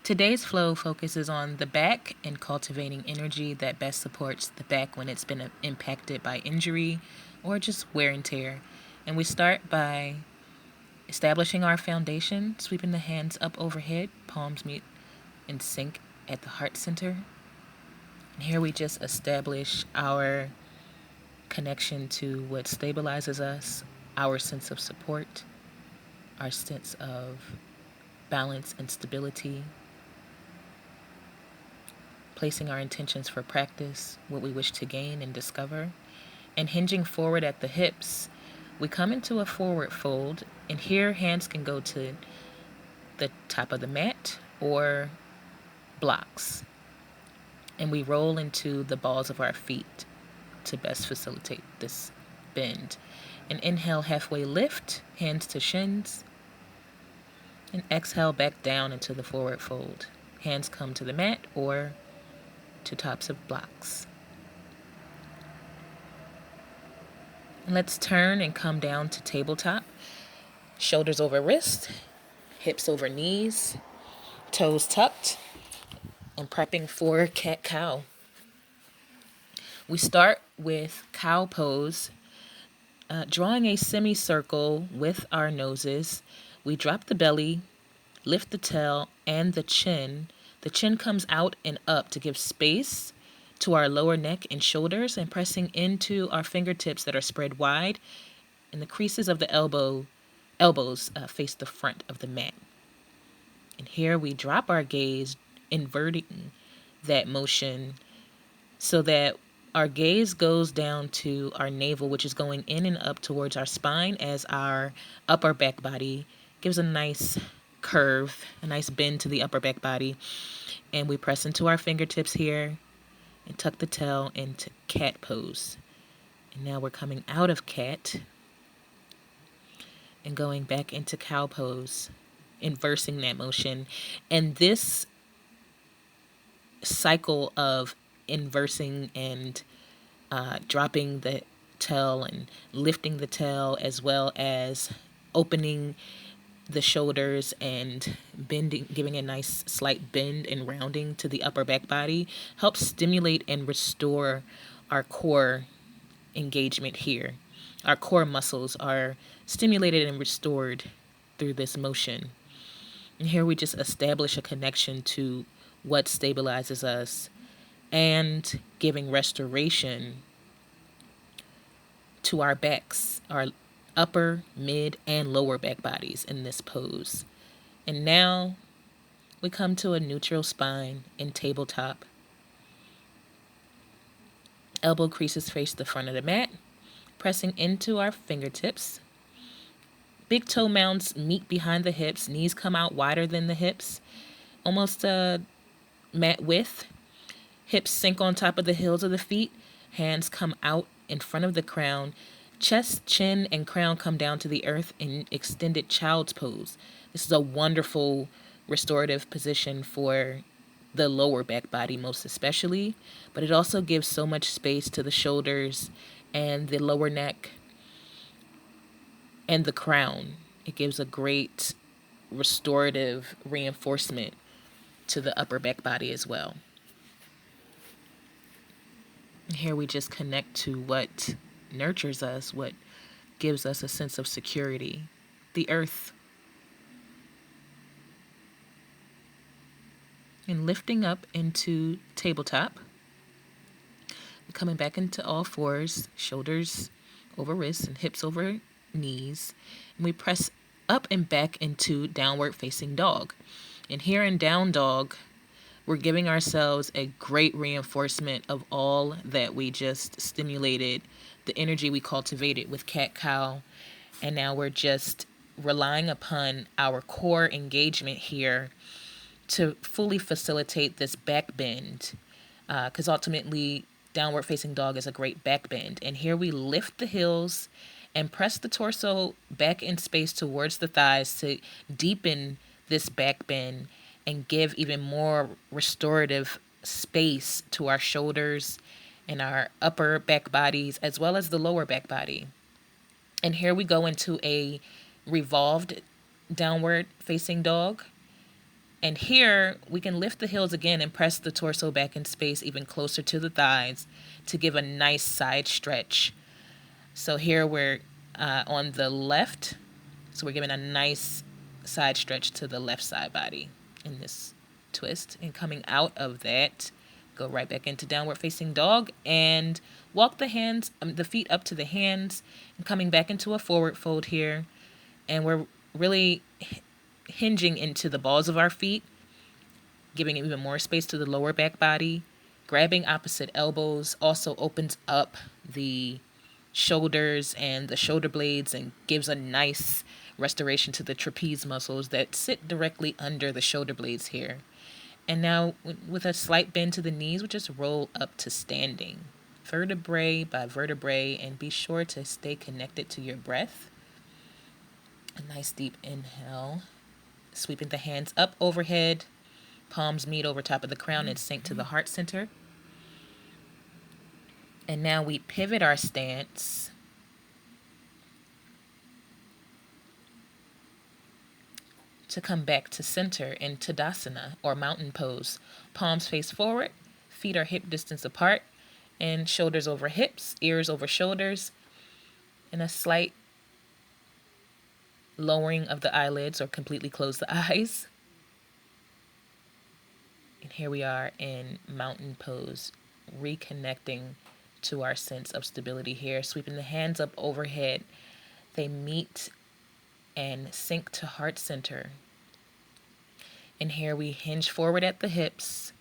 Today's flow focuses on the back and cultivating energy that best supports the back when it's been impacted by injury or just wear and tear. And we start by establishing our foundation, sweeping the hands up overhead, palms meet and sink at the heart center. And here we just establish our connection to what stabilizes us, our sense of support, our sense of balance and stability, placing our intentions for practice, what we wish to gain and discover, and hinging forward at the hips. We come into a forward fold, and here hands can go to the top of the mat or blocks. And we roll into the balls of our feet to best facilitate this bend. And inhale, halfway lift, hands to shins. And exhale back down into the forward fold. Hands come to the mat or to tops of blocks. And let's turn and come down to tabletop. Shoulders over wrist, hips over knees, toes tucked, and prepping for cat-cow. We start with cow pose, drawing a semicircle with our noses. We drop the belly, lift the tail and the chin. The chin comes out and up to give space to our lower neck and shoulders, and pressing into our fingertips that are spread wide, and the creases of the elbows face the front of the mat. And here we drop our gaze, inverting that motion so that our gaze goes down to our navel, which is going in and up towards our spine, as our upper back body gives a nice curve, a nice bend to the upper back body. And we press into our fingertips here and tuck the tail into cat pose. And now we're coming out of cat and going back into cow pose, inversing that motion. And this cycle of inversing and dropping the tail and lifting the tail, as well as opening the shoulders and bending, giving a nice slight bend and rounding to the upper back body, helps stimulate and restore our core engagement here. Our core muscles are stimulated and restored through this motion. And here we just establish a connection to what stabilizes us and giving restoration to our backs, our upper, mid, and lower back bodies in this pose. And now we come to a neutral spine in tabletop. Elbow creases face the front of the mat, pressing into our fingertips. Big toe mounds meet behind the hips, knees come out wider than the hips, almost mat width. Hips sink on top of the heels of the feet, hands come out in front of the crown. Chest, chin, and crown come down to the earth in extended child's pose. This is a wonderful restorative position for the lower back body most especially, but it also gives so much space to the shoulders and the lower neck and the crown. It gives a great restorative reinforcement to the upper back body as well. Here we just connect to what nurtures us, what gives us a sense of security, the earth. And lifting up into tabletop, coming back into all fours, shoulders over wrists and hips over knees. And we press up and back into downward facing dog. And here in down dog, we're giving ourselves a great reinforcement of all that we just stimulated, the energy we cultivated with cat-cow. And now we're just relying upon our core engagement here to fully facilitate this back bend. Because ultimately, downward facing dog is a great back bend. And here we lift the heels and press the torso back in space towards the thighs to deepen this back bend and give even more restorative space to our shoulders and our upper back bodies, as well as the lower back body. And here we go into a revolved downward facing dog. And here we can lift the heels again and press the torso back in space even closer to the thighs to give a nice side stretch. So here we're on the left. So we're giving a nice side stretch to the left side body in this twist. And coming out of that, go right back into downward facing dog and walk the feet up to the hands and coming back into a forward fold here. And we're really hinging into the balls of our feet, giving even more space to the lower back body. Grabbing opposite elbows also opens up the shoulders and the shoulder blades and gives a nice restoration to the trapeze muscles that sit directly under the shoulder blades here. And now with a slight bend to the knees, we just roll up to standing, vertebrae by vertebrae, and be sure to stay connected to your breath. A nice deep inhale, sweeping the hands up overhead, palms meet over top of the crown and sink to the heart center. And now we pivot our stance to come back to center in Tadasana or mountain pose. Palms face forward, feet are hip distance apart, and shoulders over hips, ears over shoulders, and a slight lowering of the eyelids or completely close the eyes. And here we are in mountain pose, reconnecting to our sense of stability here, sweeping the hands up overhead. They meet and sink to heart center. And here we hinge forward at the hips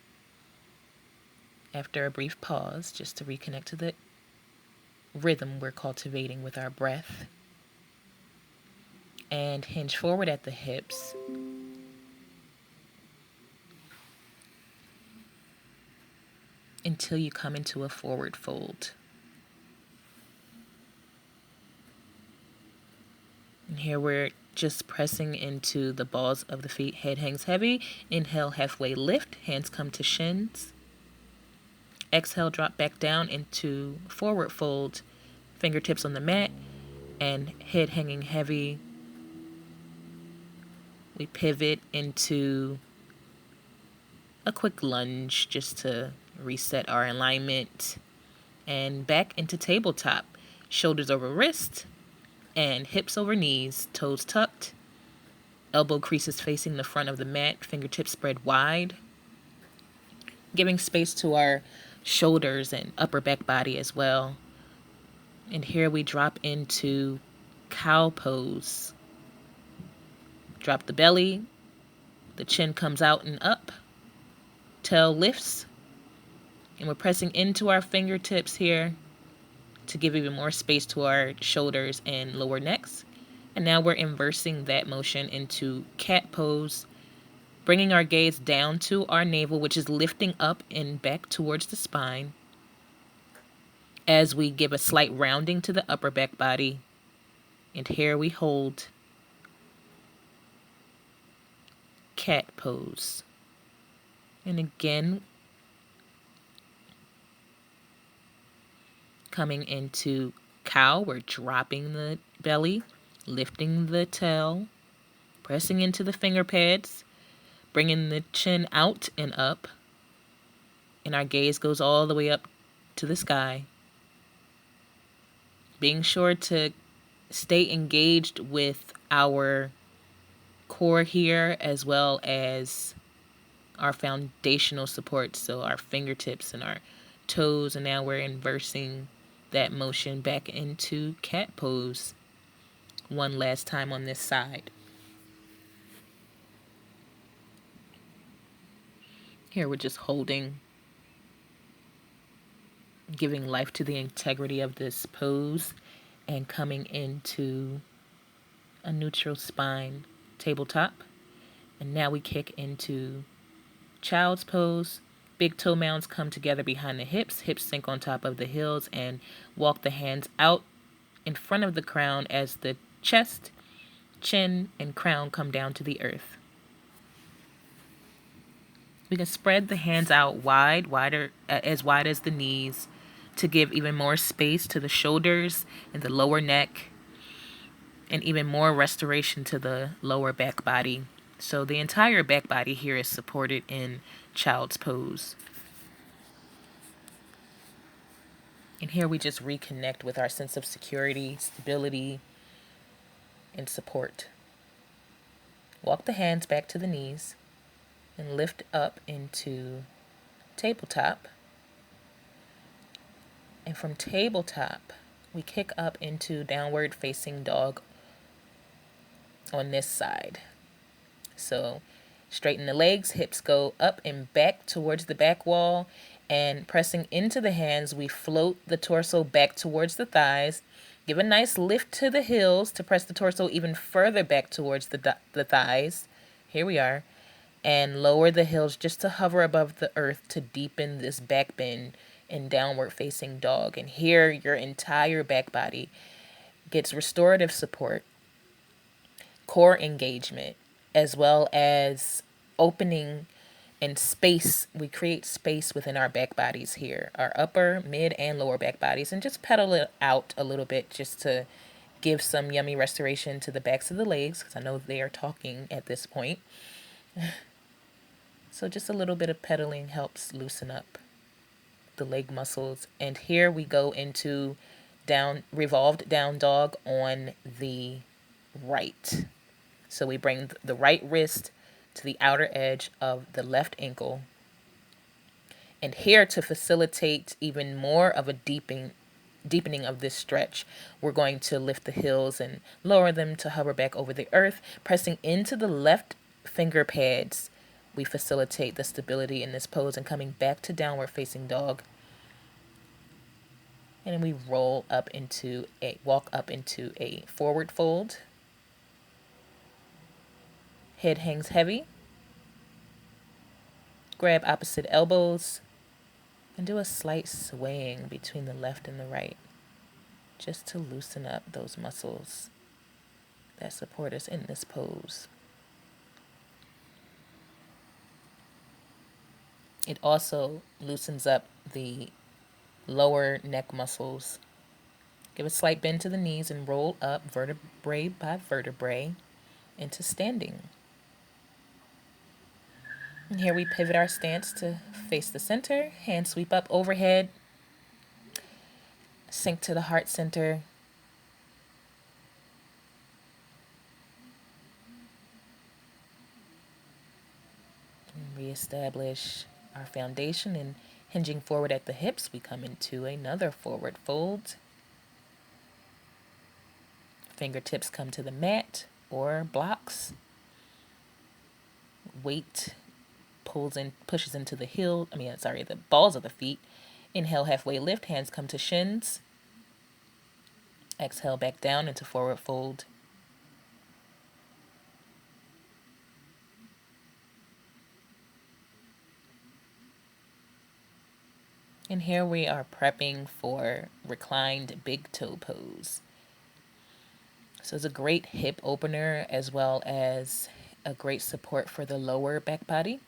after a brief pause, just to reconnect to the rhythm we're cultivating with our breath. And hinge forward at the hips. Until you come into a forward fold. And here we're just pressing into the balls of the feet. Head hangs heavy. Inhale, halfway lift. Hands come to shins. Exhale, drop back down into forward fold. Fingertips on the mat and head hanging heavy. We pivot into a quick lunge just to reset our alignment. And back into tabletop. Shoulders over wrist and hips over knees, toes tucked. Elbow creases facing the front of the mat, fingertips spread wide. Giving space to our shoulders and upper back body as well. And here we drop into cow pose. Drop the belly, the chin comes out and up, tail lifts, and we're pressing into our fingertips here to give even more space to our shoulders and lower necks. And now we're inversing that motion into cat pose, bringing our gaze down to our navel, which is lifting up and back towards the spine as we give a slight rounding to the upper back body. And here we hold cat pose. And again, coming into cow, we're dropping the belly, lifting the tail, pressing into the finger pads, bringing the chin out and up, and our gaze goes all the way up to the sky. Being sure to stay engaged with our core here as well as our foundational support, so our fingertips and our toes, and now we're inversing that motion back into cat pose one last time on this side. Here we're just holding, giving life to the integrity of this pose and coming into a neutral spine tabletop. And now we kick into child's pose. Big toe mounds come together behind the hips. Hips sink on top of the heels and walk the hands out in front of the crown as the chest, chin, and crown come down to the earth. We can spread the hands out wider, as wide as the knees, to give even more space to the shoulders and the lower neck, and even more restoration to the lower back body. So the entire back body here is supported in child's pose. And here we just reconnect with our sense of security, stability, and support. Walk the hands back to the knees and lift up into tabletop. And from tabletop, we kick up into downward facing dog on this side. So straighten the legs, hips go up and back towards the back wall, and pressing into the hands, we float the torso back towards the thighs. Give a nice lift to the heels to press the torso even further back towards the thighs. Here we are. And lower the heels just to hover above the earth to deepen this back bend in downward facing dog. And here, your entire back body gets restorative support, core engagement, as well as opening and space. We create space within our back bodies here, our upper, mid, and lower back bodies, and just pedal it out a little bit just to give some yummy restoration to the backs of the legs, because I know they are talking at this point. So just a little bit of pedaling helps loosen up the leg muscles. And here we go into down revolved down dog on the right. So we bring the right wrist to the outer edge of the left ankle. And here, to facilitate even more of a deepening of this stretch, we're going to lift the heels and lower them to hover back over the earth. Pressing into the left finger pads, we facilitate the stability in this pose, and coming back to downward facing dog. And then we walk up into a forward fold. Head hangs heavy. Grab opposite elbows and do a slight swaying between the left and the right, just to loosen up those muscles that support us in this pose. It also loosens up the lower neck muscles. Give a slight bend to the knees and roll up vertebrae by vertebrae into standing. And here we pivot our stance to face the center. Hand sweep up overhead. Sink to the heart center. And reestablish our foundation, and hinging forward at the hips, we come into another forward fold. Fingertips come to the mat or blocks. Weight pushes into the balls of the feet. Inhale, halfway lift, hands come to shins. Exhale, back down into forward fold. And here we are prepping for reclined big toe pose. So it's a great hip opener, as well as a great support for the lower back body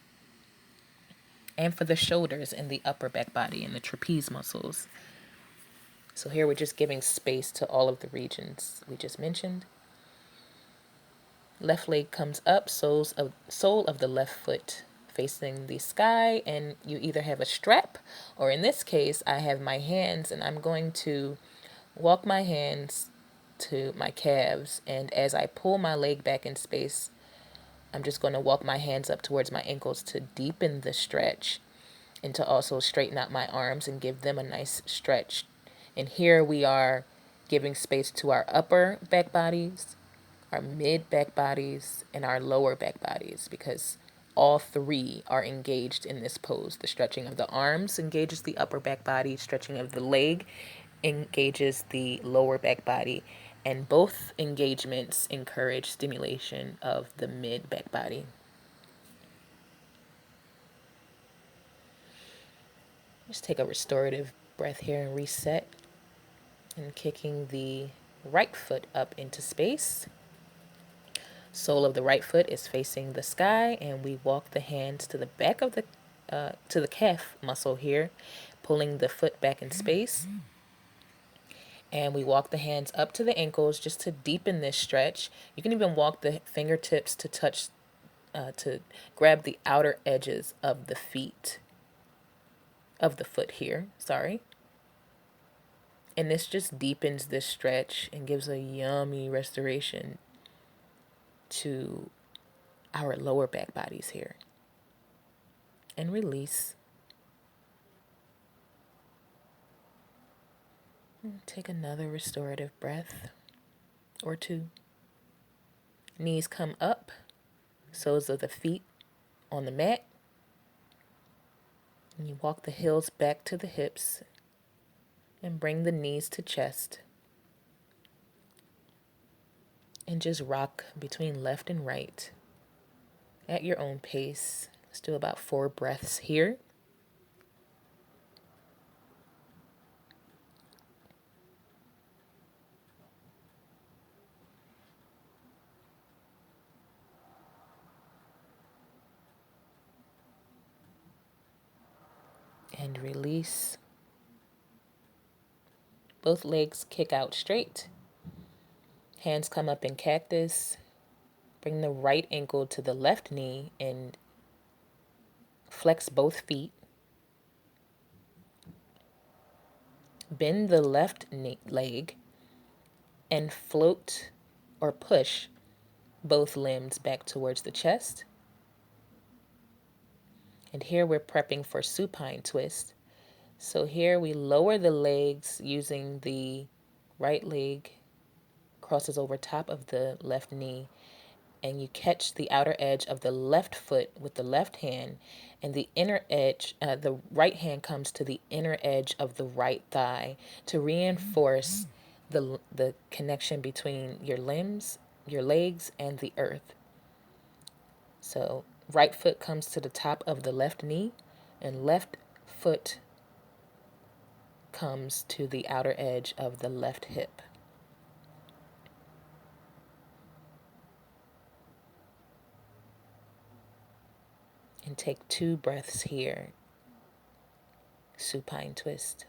and for the shoulders and the upper back body and the trapeze muscles. So here we're just giving space to all of the regions we just mentioned. Left leg comes up, sole of the left foot facing the sky, and you either have a strap, or in this case, I have my hands, and I'm going to walk my hands to my calves, and as I pull my leg back in space, I'm just going to walk my hands up towards my ankles to deepen the stretch, and to also straighten out my arms and give them a nice stretch. And here we are giving space to our upper back bodies, our mid back bodies, and our lower back bodies, because all three are engaged in this pose. The stretching of the arms engages the upper back body, stretching of the leg engages the lower back body, and both engagements encourage stimulation of the mid back body. Just take a restorative breath here and reset, and kicking the right foot up into space. Sole of the right foot is facing the sky, and we walk the hands to the back of to the calf muscle here, pulling the foot back in space. And we walk the hands up to the ankles just to deepen this stretch. You can even walk the fingertips to touch to grab the outer edges of the feet, of the foot here, sorry. And this just deepens this stretch and gives a yummy restoration to our lower back bodies here. And release. And take another restorative breath or two. Knees come up, soles of the feet on the mat. And you walk the heels back to the hips and bring the knees to chest. And just rock between left and right at your own pace. Let's do about 4 breaths here. And release. Both legs kick out straight. Hands come up in cactus. Bring the right ankle to the left knee and flex both feet. Bend the left leg and float or push both limbs back towards the chest. And here we're prepping for supine twist. So here we lower the legs using the right leg crosses over top of the left knee, and you catch the outer edge of the left foot with the left hand, and the inner edge, the right hand comes to the inner edge of the right thigh to reinforce the connection between your limbs, your legs, and the earth. So right foot comes to the top of the left knee, and left foot comes to the outer edge of the left hip. And take 2 breaths here. Supine twist.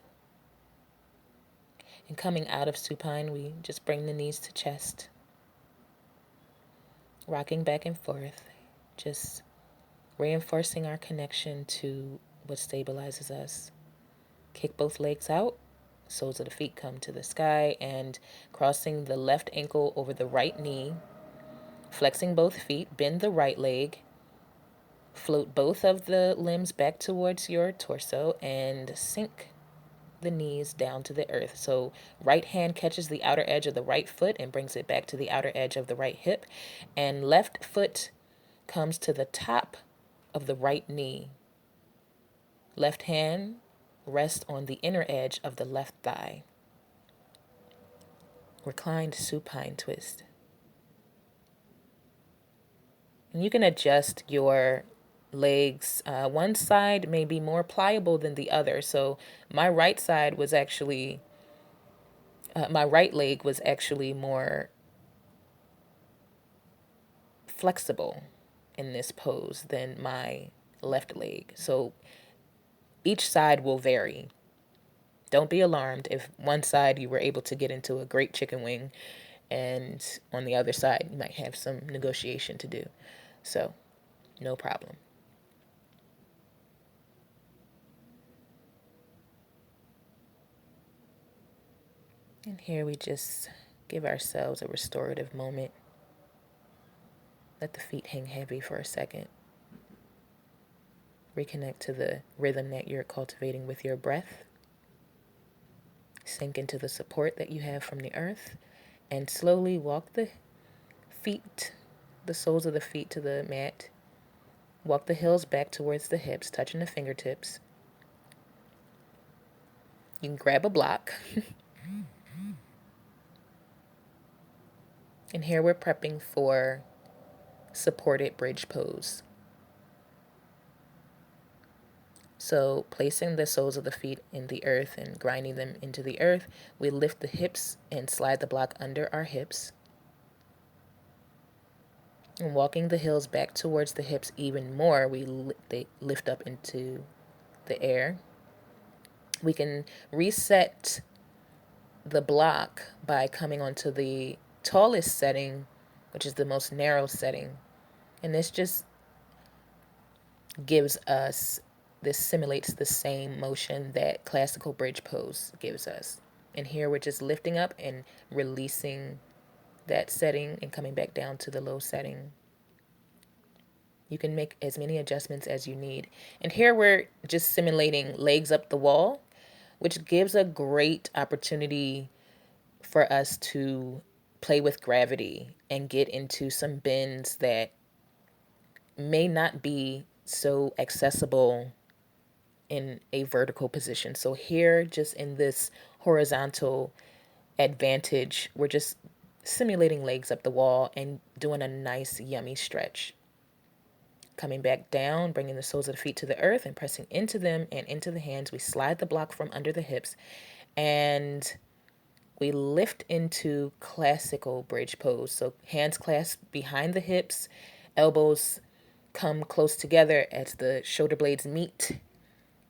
And coming out of supine, we just bring the knees to chest. Rocking back and forth. Just reinforcing our connection to what stabilizes us. Kick both legs out. Soles of the feet come to the sky, and crossing the left ankle over the right knee. Flexing both feet, bend the right leg. Float both of the limbs back towards your torso and sink the knees down to the earth. So right hand catches the outer edge of the right foot and brings it back to the outer edge of the right hip. And left foot comes to the top of the right knee. Left hand rests on the inner edge of the left thigh. Reclined supine twist. And you can adjust your legs. One side may be more pliable than the other. So my right side was actually, my right leg was actually more flexible in this pose than my left leg. So each side will vary. Don't be alarmed if one side you were able to get into a great chicken wing and on the other side you might have some negotiation to do. So no problem. And here we just give ourselves a restorative moment. Let the feet hang heavy for a second. Reconnect to the rhythm that you're cultivating with your breath. Sink into the support that you have from the earth. And slowly walk the feet, the soles of the feet to the mat. Walk the heels back towards the hips, touching the fingertips. You can grab a block. And here we're prepping for supported bridge pose. So placing the soles of the feet in the earth and grinding them into the earth, we lift the hips and slide the block under our hips. And walking the heels back towards the hips even more, they lift up into the air. We can reset the block by coming onto the tallest setting, which is the most narrow setting. And this just gives us, this simulates the same motion that classical bridge pose gives us. And here we're just lifting up and releasing that setting and coming back down to the low setting. You can make as many adjustments as you need. And here we're just simulating legs up the wall, which gives a great opportunity for us to play with gravity and get into some bends that may not be so accessible in a vertical position. So here, just in this horizontal advantage, we're just simulating legs up the wall and doing a nice yummy stretch. Coming back down, bringing the soles of the feet to the earth and pressing into them and into the hands. We slide the block from under the hips and we lift into classical bridge pose. So hands clasped behind the hips, elbows come close together as the shoulder blades meet,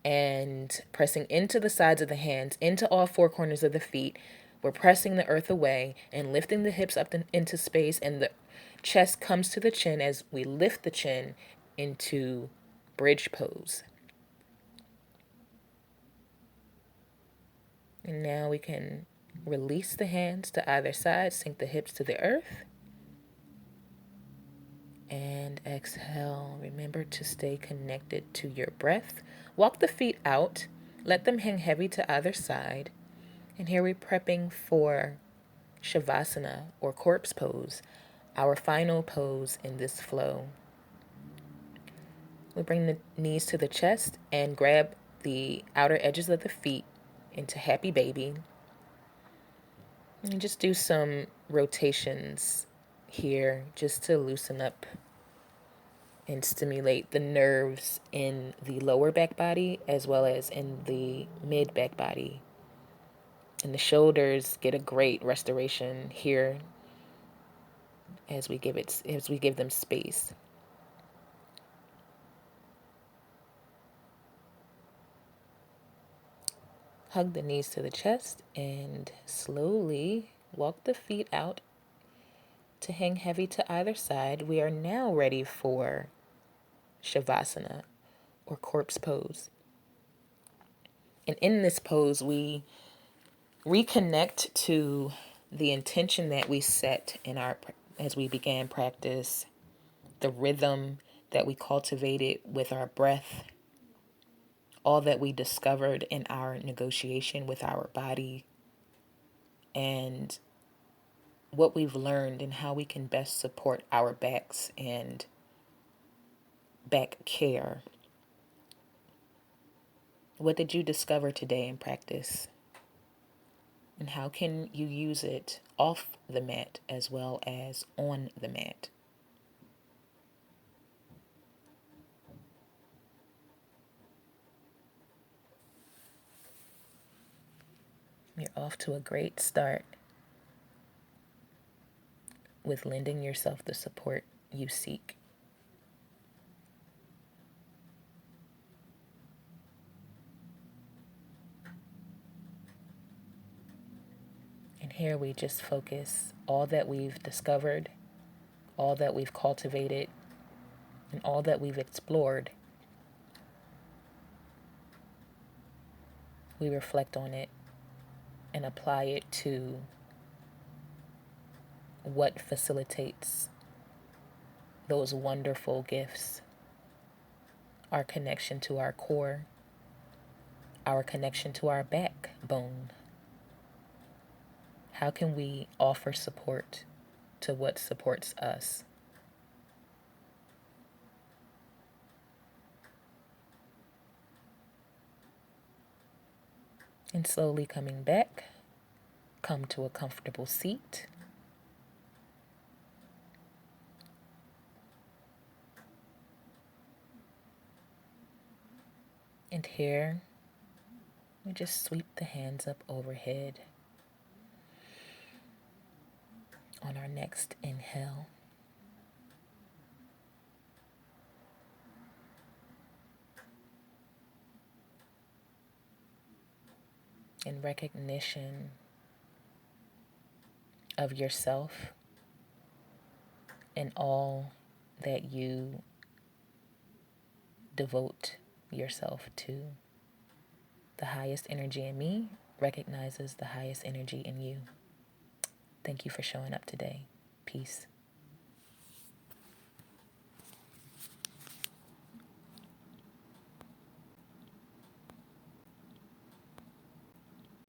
and pressing into the sides of the hands, into all four corners of the feet. We're pressing the earth away and lifting the hips up into space, and the chest comes to the chin as we lift the chin into bridge pose. And now we can release the hands to either side, sink the hips to the earth, and exhale. Remember to stay connected to your breath. Walk the feet out, let them hang heavy to either side. And here we're prepping for Shavasana or corpse pose, our final pose in this flow. We bring the knees to the chest and grab the outer edges of the feet into happy baby. And just do some rotations here just to loosen up and stimulate the nerves in the lower back body as well as in the mid back body. And the shoulders get a great restoration here as we give them space. Hug the knees to the chest and slowly walk the feet out to hang heavy to either side. We are now ready for Shavasana or corpse pose. And in this pose, we reconnect to the intention that we set in our as we began practice, the rhythm that we cultivated with our breath, all that we discovered in our negotiation with our body, and what we've learned and how we can best support our backs and back care. What did you discover today in practice? And how can you use it off the mat as well as on the mat? You're off to a great start with lending yourself the support you seek. And here we just focus all that we've discovered, all that we've cultivated, and all that we've explored. We reflect on it and apply it to what facilitates those wonderful gifts, our connection to our core, our connection to our backbone. How can we offer support to what supports us? And slowly coming back, come to a comfortable seat. And here, we just sweep the hands up overhead on our next inhale. In recognition of yourself and all that you devote yourself to the highest energy in me recognizes the highest energy in you. Thank you for showing up today. Peace.